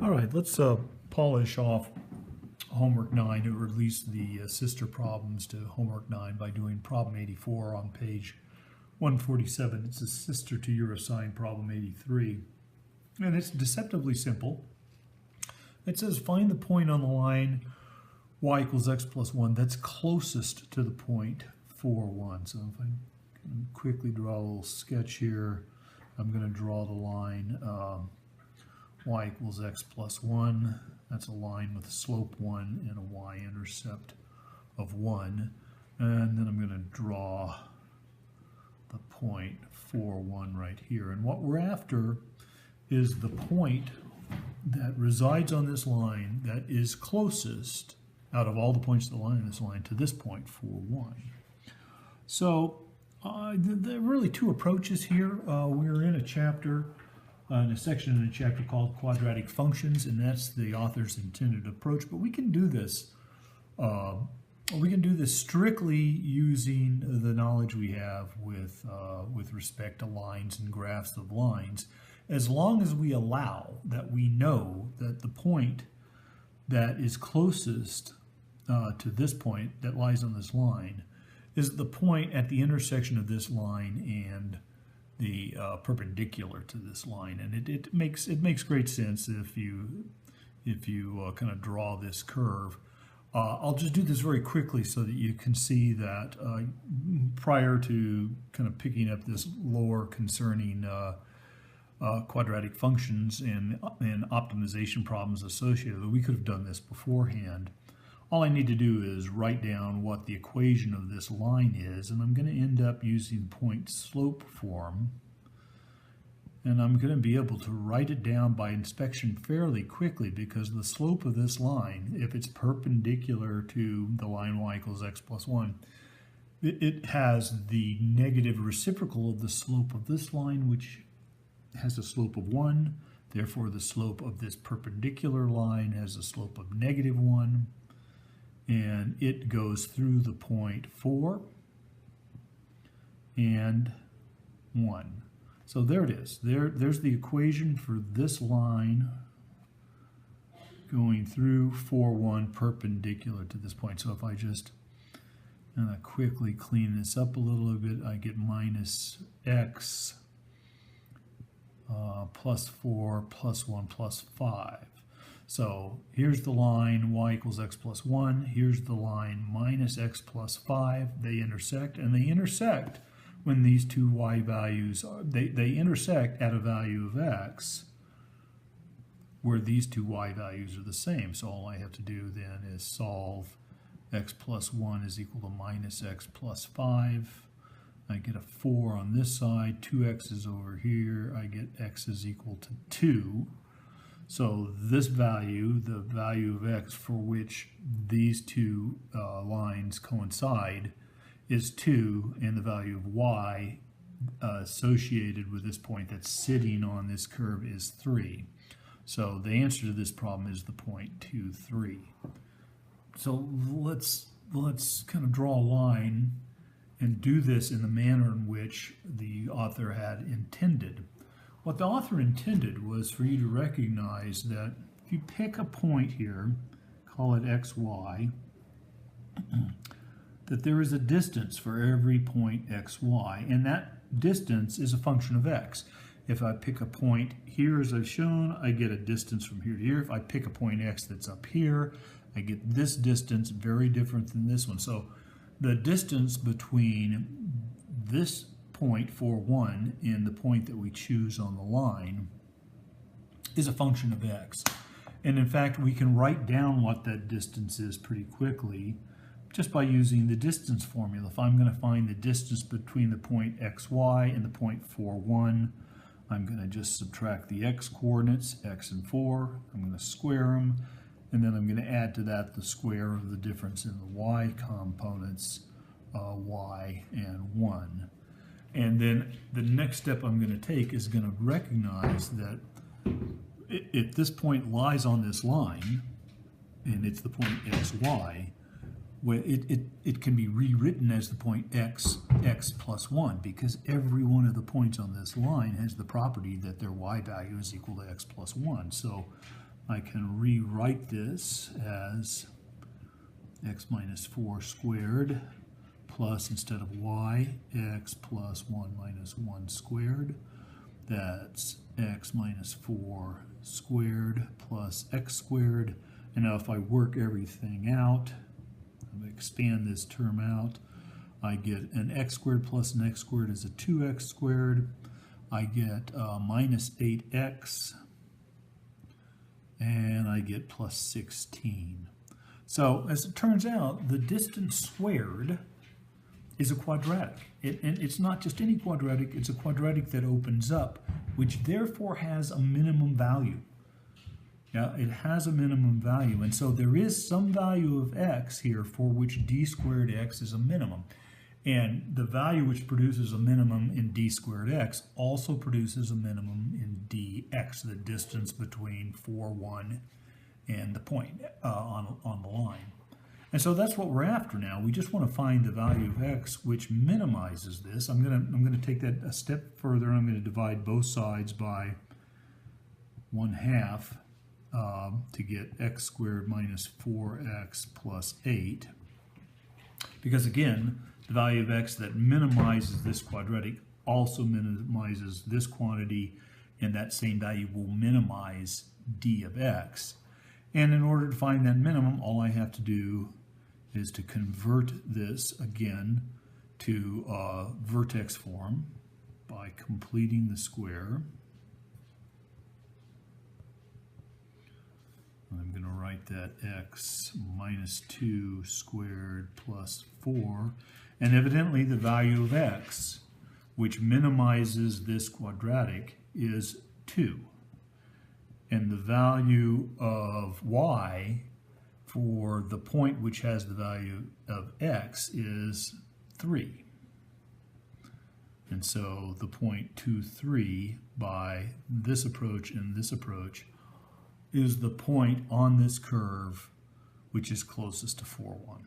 All right, let's polish off homework 9, or at least the sister problems to homework 9 by doing problem 84 on page 147. It's a sister to your assigned problem 83. And it's deceptively simple. It says find the point on the line y equals x plus 1 that's closest to the point 4, 1. So if I can quickly draw a little sketch here, I'm going to draw the line y equals x plus 1. That's a line with a slope 1 and a y-intercept of 1. And then I'm going to draw the point 4, 1 right here. And what we're after is the point that resides on this line that is closest out of all the points of the line in this line to this point, 4, 1. So there are really two approaches here. We're in a chapter, in a section in a chapter called Quadratic Functions, and that's the author's intended approach. But we can do this. We can do this strictly using the knowledge we have with respect to lines and graphs of lines, as long as we allow that we know that the point that is closest to this point that lies on this line is the point at the intersection of this line and the perpendicular to this line. And it makes great sense if you kind of draw this curve. I'll just do this very quickly so that you can see that prior to kind of picking up this lore concerning quadratic functions and optimization problems associated, we could have done this beforehand. All I need to do is write down what the equation of this line is, and I'm going to end up using point slope form, and I'm going to be able to write it down by inspection fairly quickly, because the slope of this line, if it's perpendicular to the line y equals x plus 1, it has the negative reciprocal of the slope of this line, which has a slope of 1. Therefore, the slope of this perpendicular line has a slope of negative 1. And it goes through the point 4 and 1. So there it is. There's the equation for this line going through 4, 1 perpendicular to this point. So if I just quickly clean this up a little bit, I get minus x plus 4 plus 1 plus 5. So here's the line y equals x plus 1. Here's the line minus x plus 5. They intersect, and they intersect when these two y values, they intersect at a value of x where these two y values are the same. So all I have to do then is solve x plus 1 is equal to minus x plus 5. I get a 4 on this side, 2x is over here. I get x is equal to 2. So this value, the value of x for which these two lines coincide, is 2, and the value of y associated with this point that's sitting on this curve is 3. So the answer to this problem is the point 2, 3. So let's kind of draw a line and do this in the manner in which the author had intended. What the author intended was for you to recognize that if you pick a point here, call it xy, that there is a distance for every point xy, and that distance is a function of x. If I pick a point here as I've shown, I get a distance from here to here. If I pick a point x that's up here, I get this distance, very different than this one. So the distance between this point 4, 1 and the point that we choose on the line is a function of x. And in fact, we can write down what that distance is pretty quickly just by using the distance formula. If I'm going to find the distance between the point xy and the point 4, 1, I'm going to just subtract the x coordinates, x and 4. I'm going to square them, and then I'm going to add to that the square of the difference in the y components, y and 1. And then the next step I'm going to take is going to recognize that if this point lies on this line, and it's the point xy, well, it can be rewritten as the point x plus 1, because every one of the points on this line has the property that their y value is equal to x plus 1. So I can rewrite this as x minus 4 squared plus, instead of y, x plus 1 minus 1 squared. That's x minus 4 squared plus x squared. And now if I work everything out, I'm going to expand this term out, I get an x squared plus an x squared is a 2x squared. I get minus 8x, and I get plus 16. So as it turns out, the distance squared is a quadratic. And it's not just any quadratic, it's a quadratic that opens up, which therefore has a minimum value. Now, it has a minimum value, and so there is some value of x here for which d squared x is a minimum. And the value which produces a minimum in d squared x also produces a minimum in dx, the distance between 4, 1, and the point on the line. And so that's what we're after now. We just want to find the value of x which minimizes this. I'm going to take that a step further, and I'm going to divide both sides by 1/2 to get x squared minus 4x plus 8. Because again, the value of x that minimizes this quadratic also minimizes this quantity, and that same value will minimize d of x. And in order to find that minimum, all I have to do is to convert this again to vertex form by completing the square. I'm going to write that x minus 2 squared plus 4. And evidently the value of x, which minimizes this quadratic, is 2. And the value of y for the point which has the value of x is 3. And so the point 2, 3 by this approach and this approach is the point on this curve which is closest to 4, 1.